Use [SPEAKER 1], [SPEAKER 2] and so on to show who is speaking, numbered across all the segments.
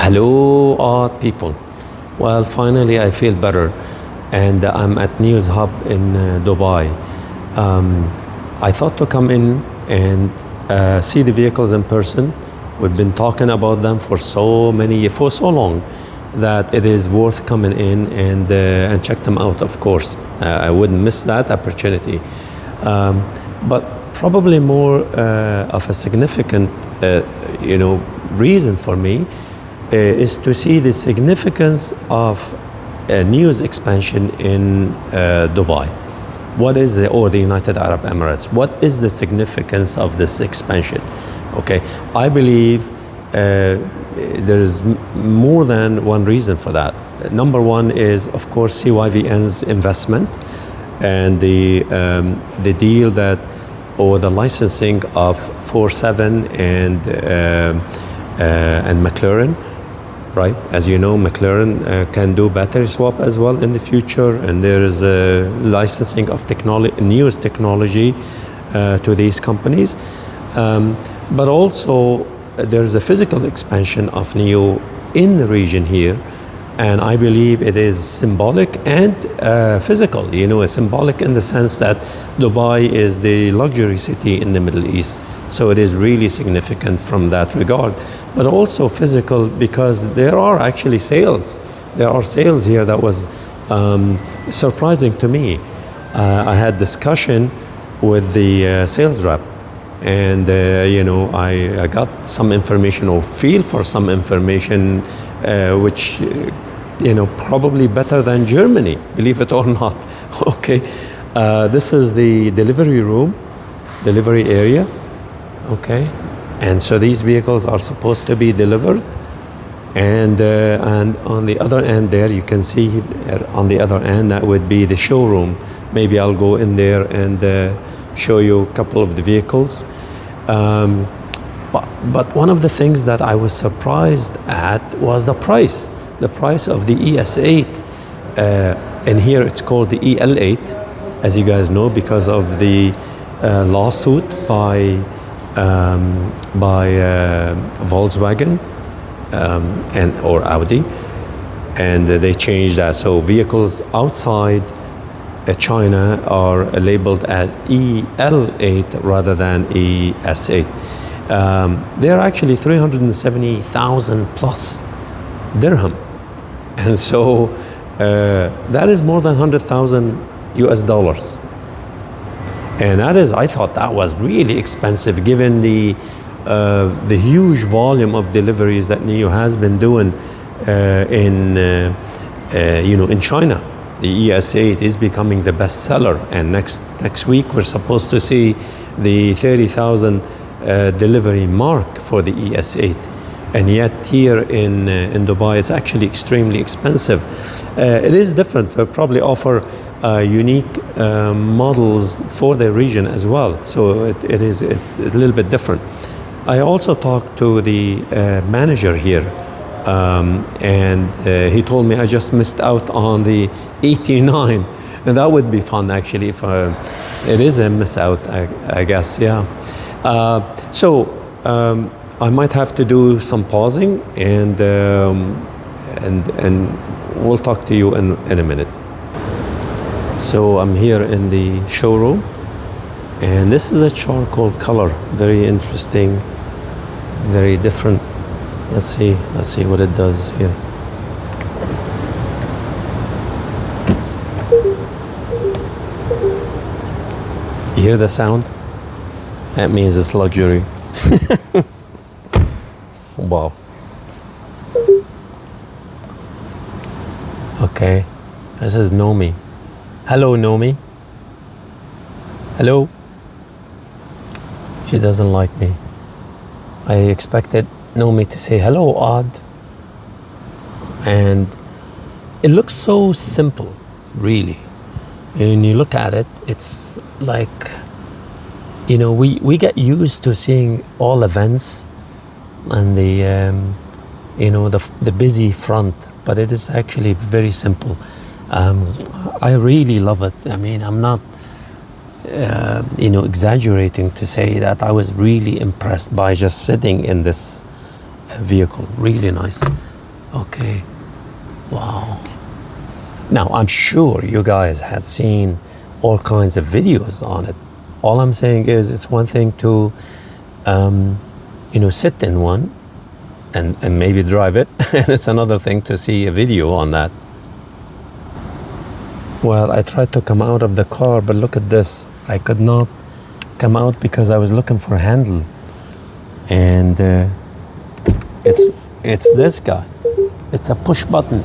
[SPEAKER 1] Hello, art people. Well, finally, I feel better, and I'm at News Hub in Dubai. I thought to come in and see the vehicles in person. We've been talking about them for for so long, that it is worth coming in and check them out. Of course, I wouldn't miss that opportunity. But probably more of a significant, reason for me is to see the significance of news expansion in Dubai. Or the United Arab Emirates? What is the significance of this expansion? Okay, I believe there is more than one reason for that. Number one is, of course, CYVN's investment and the deal or the licensing of 47 and McLaren. Right, as you know, McLaren can do battery swap as well in the future, and there is a licensing of newest technology to these companies. But also, there is a physical expansion of NIO in the region here, and I believe it is symbolic and physical. Symbolic in the sense that Dubai is the luxury city in the Middle East, so it is really significant from that regard. But also physical, because there are actually sales. There are sales here that was surprising to me. I had discussion with the sales rep, and I got some information or feel for some information, which probably better than Germany, believe it or not. Okay, this is the delivery area. Okay. And so these vehicles are supposed to be delivered, and on the other end there, you can see on the other end, that would be the showroom. Maybe I'll go in there and show you a couple of the vehicles. But one of the things that I was surprised at was the price. The price of the ES8, and here it's called the EL8, as you guys know, because of the lawsuit by Volkswagen or Audi, and they changed that. So vehicles outside China are labeled as EL8 rather than ES8. They're actually 370,000 plus dirham, and so that is more than 100,000 US dollars. And I thought that was really expensive, given the huge volume of deliveries that NIO has been doing in China. The ES8 is becoming the best seller, and next week we're supposed to see the 30,000 delivery mark for the ES8. And yet here in Dubai, it's actually extremely expensive. It is different. We'll probably offer unique models for the region as well. So it's a little bit different. I also talked to the manager here, and he told me I just missed out on the 89, and that would be fun actually. If it is a miss out, I guess, yeah. So I might have to do some pausing, and we'll talk to you in a minute. So I'm here in the showroom, and this is a charcoal color, very interesting, very different. Let's see what it does here. You hear the sound? That means it's luxury. Wow. Okay, this is Nomi. Hello, Nomi. Hello. She doesn't like me. I expected Nomi to say hello, Odd. And it looks so simple, really. When you look at it, it's like, we get used to seeing all events and the busy front, but it is actually very simple. I really love it. I mean, I'm not exaggerating to say that I was really impressed by just sitting in this vehicle. Really nice. Okay. Wow. Now, I'm sure you guys had seen all kinds of videos on it. All I'm saying is it's one thing to, sit in one and maybe drive it. And it's another thing to see a video on that. Well, I tried to come out of the car, but look at this. I could not come out because I was looking for a handle. And it's this guy. It's a push button.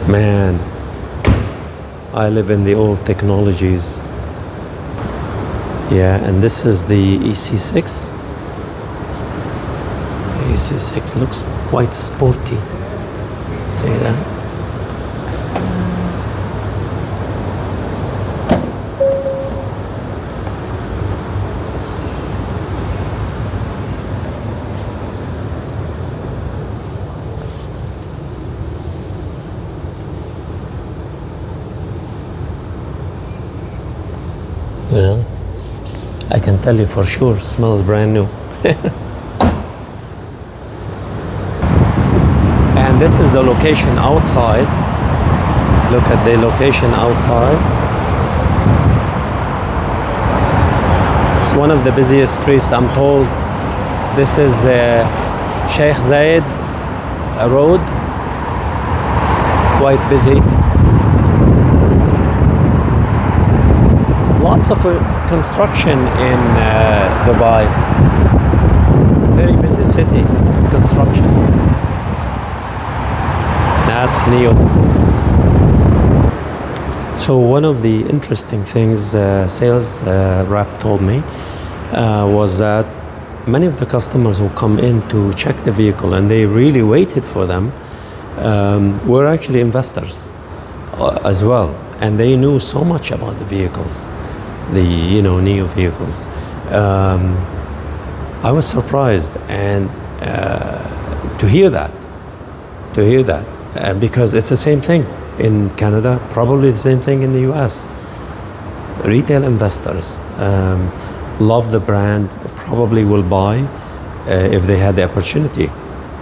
[SPEAKER 1] Man, I live in the old technologies. Yeah, and this is the EC6. EC6 looks quite sporty. See that? Well, I can tell you for sure, smells brand new. And this is the location outside. Look at the location outside. It's one of the busiest streets, I'm told. This is Sheikh Zayed Road. Quite busy. Lots of construction in Dubai. Very busy city with construction. That's NIO. So one of the interesting things sales rep told me was that many of the customers who come in to check the vehicle and they really waited for them were actually investors as well, and they knew so much about the vehicles, the NIO vehicles. I was surprised and to hear that because it's the same thing in Canada, probably the same thing in the US. Retail investors love the brand, probably will buy if they had the opportunity.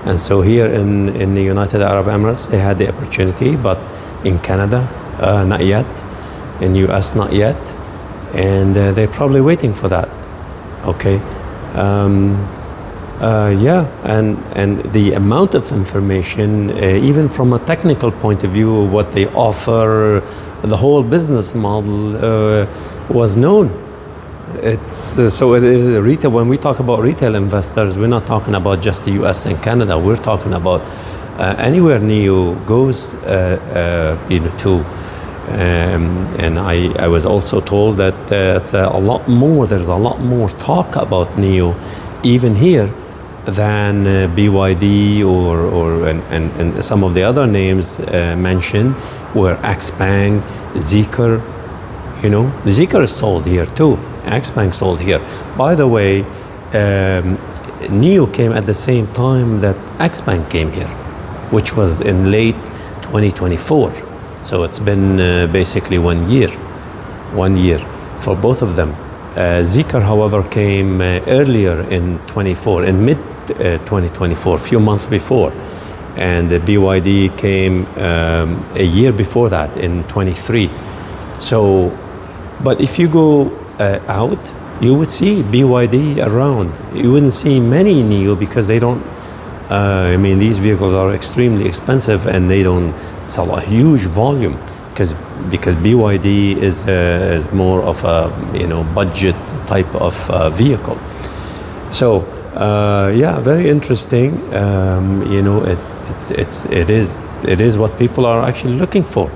[SPEAKER 1] And so here in the United Arab Emirates, they had the opportunity, but in Canada, not yet. In US, not yet. And they're probably waiting for that. Okay. And the amount of information, even from a technical point of view, what they offer, the whole business model was known. It's retail. When we talk about retail investors, we're not talking about just the U.S. and Canada. We're talking about anywhere NIO goes, to. And I was also told that it's a lot more. There's a lot more talk about NIO, even here, than BYD and some of the other names mentioned, were Xpeng, Zeekr. The Zeekr is sold here too. Xpeng sold here. By the way, NIO came at the same time that Xpeng came here, which was in late 2024. So it's been basically 1 year for both of them. Zeekr, however, came earlier in 24, in mid 2024, a few months before. And the BYD came a year before that, in 23. So, but if you go out, you would see BYD around. You wouldn't see many NIO because they don't, these vehicles are extremely expensive and they don't sell a huge volume because BYD is more of a budget type of vehicle. So very interesting. It is what people are actually looking for.